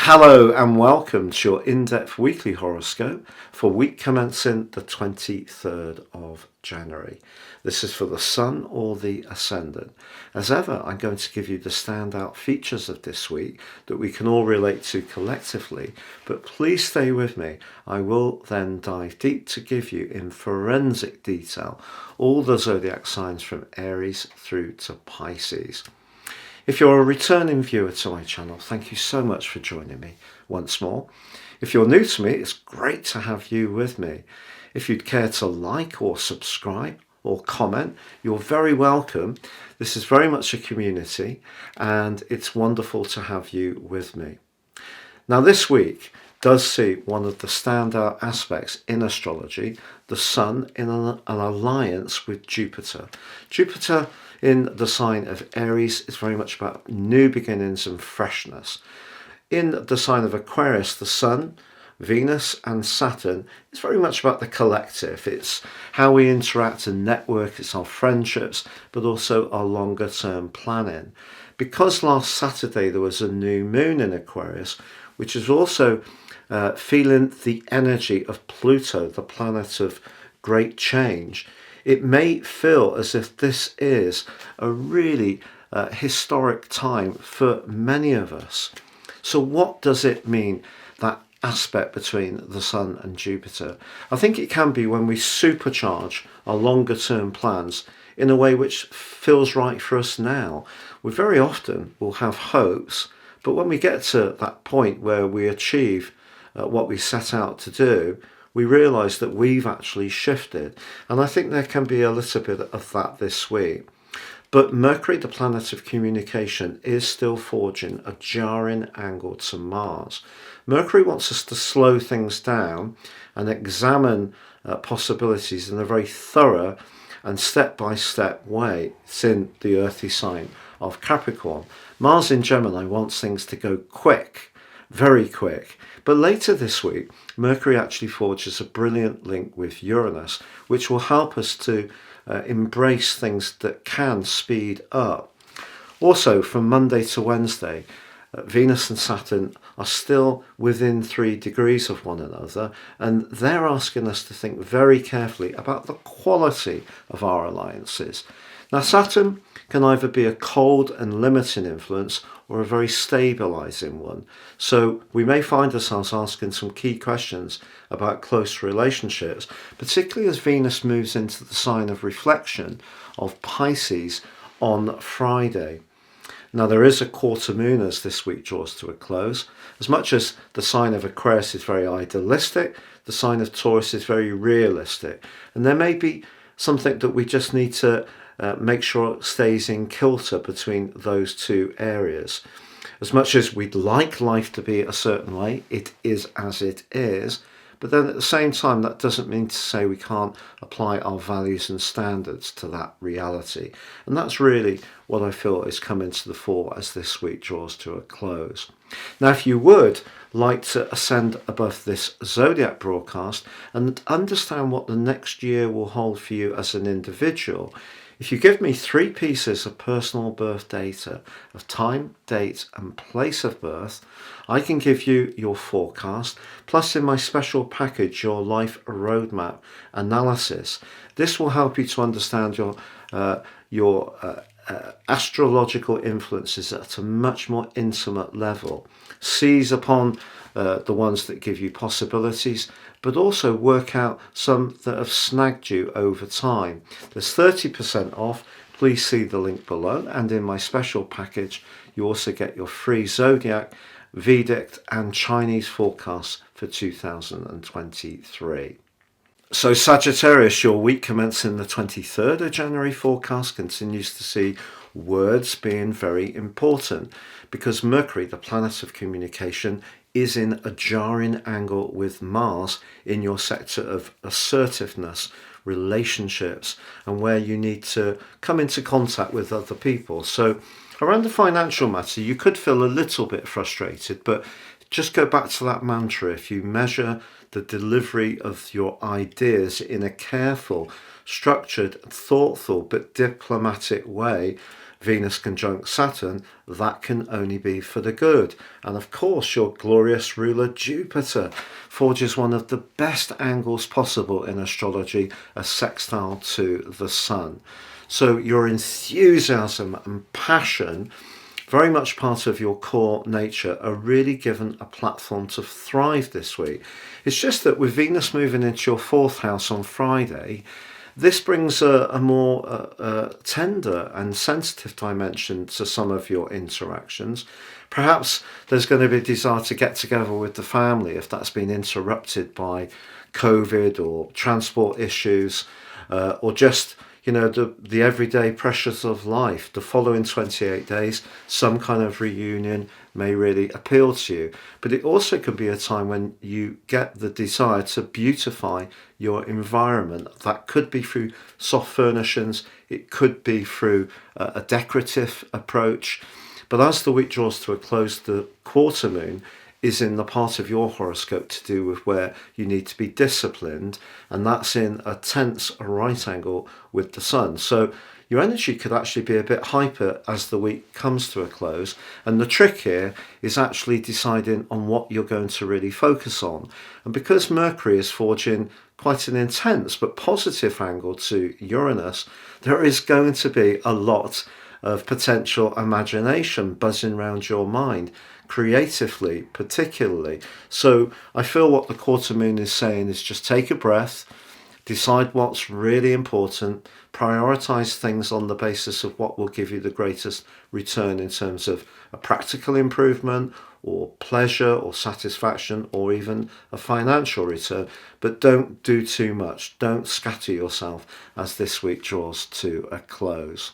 Hello and welcome to your in-depth weekly horoscope for week commencing the 23rd of January. This is for the Sun or the Ascendant. As ever, I'm going to give you the standout features of this week that we can all relate to collectively, but please stay with me. I will then dive deep to give you in forensic detail all the zodiac signs from Aries through to Pisces. If you're a returning viewer to my channel, thank you so much for joining me once more. If you're new to me, it's great to have you with me. If you'd care to like or subscribe or comment, you're very welcome. This is very much a community and it's wonderful to have you with me. Now this week does see one of the standout aspects in astrology, the Sun in an alliance with Jupiter. Jupiter in the sign of Aries is very much about new beginnings and freshness. In the sign of Aquarius, the Sun, Venus and Saturn is very much about the collective. It's how we interact and network, it's our friendships, but also our longer term planning. Because last Saturday there was a new moon in Aquarius, which is also feeling the energy of Pluto, the planet of great change, it may feel as if this is a really historic time for many of us. So what does it mean, that aspect between the Sun and Jupiter? I think it can be when we supercharge our longer term plans in a way which feels right for us now. We very often will have hopes, but when we get to that point where we achieve what we set out to do, we realise that we've actually shifted. And I think there can be a little bit of that this week. But Mercury, the planet of communication, is still forging a jarring angle to Mars. Mercury wants us to slow things down and examine possibilities in a very thorough and step-by-step way. It's in the earthy sign of Capricorn. Mars in Gemini wants things to go quick, very quick. But later this week, Mercury actually forges a brilliant link with Uranus, which will help us to embrace things that can speed up. Also, from Monday to Wednesday, Venus and Saturn are still within 3 degrees of one another, and they're asking us to think very carefully about the quality of our alliances. Now, Saturn can either be a cold and limiting influence or a very stabilising one. So we may find ourselves asking some key questions about close relationships, particularly as Venus moves into the sign of reflection of Pisces on Friday. Now there is a quarter moon as this week draws to a close. As much as the sign of Aquarius is very idealistic, the sign of Taurus is very realistic. And there may be something that we just need to make sure it stays in kilter between those two areas. As much as we'd like life to be a certain way, it is as it is. But then at the same time, that doesn't mean to say we can't apply our values and standards to that reality. And that's really what I feel is coming to the fore as this week draws to a close. Now, if you would like to ascend above this zodiac broadcast and understand what the next year will hold for you as an individual, if you give me 3 pieces of personal birth data of time, date and place of birth, I can give you your forecast, plus in my special package, your life roadmap analysis. This will help you to understand your astrological influences at a much more intimate level. Seize upon the ones that give you possibilities, but also work out some that have snagged you over time. There's 30% off. Please see the link below. And in my special package, you also get your free Zodiac, Vedic and Chinese forecasts for 2023. So Sagittarius, your week commencing the 23rd of January forecast continues to see words being very important because Mercury, the planet of communication, is in a jarring angle with Mars in your sector of assertiveness, relationships, and where you need to come into contact with other people. So around the financial matter, you could feel a little bit frustrated, but just go back to that mantra. If you measure the delivery of your ideas in a careful, structured, thoughtful, but diplomatic way, Venus conjunct Saturn, that can only be for the good. And of course, your glorious ruler Jupiter forges one of the best angles possible in astrology, a sextile to the Sun. So your enthusiasm and passion, very much part of your core nature, are really given a platform to thrive this week. It's just that with Venus moving into your fourth house on Friday, this brings a more tender and sensitive dimension to some of your interactions. Perhaps there's going to be a desire to get together with the family if that's been interrupted by COVID or transport issues, or just the everyday pressures of life. The following 28 days, some kind of reunion may really appeal to you. But it also could be a time when you get the desire to beautify your environment. That could be through soft furnishings. It could be through a decorative approach. But as the week draws to a close, the quarter moon is in the part of your horoscope to do with where you need to be disciplined, and that's in a tense right angle with the sun. So your energy could actually be a bit hyper as the week comes to a close, and the trick here is actually deciding on what you're going to really focus on. And because Mercury is forging quite an intense but positive angle to Uranus, there is going to be a lot of potential imagination buzzing around your mind, creatively particularly. So I feel what the quarter moon is saying is just take a breath, decide what's really important, prioritize things on the basis of what will give you the greatest return in terms of a practical improvement or pleasure or satisfaction or even a financial return. But don't do too much. Don't scatter yourself as this week draws to a close.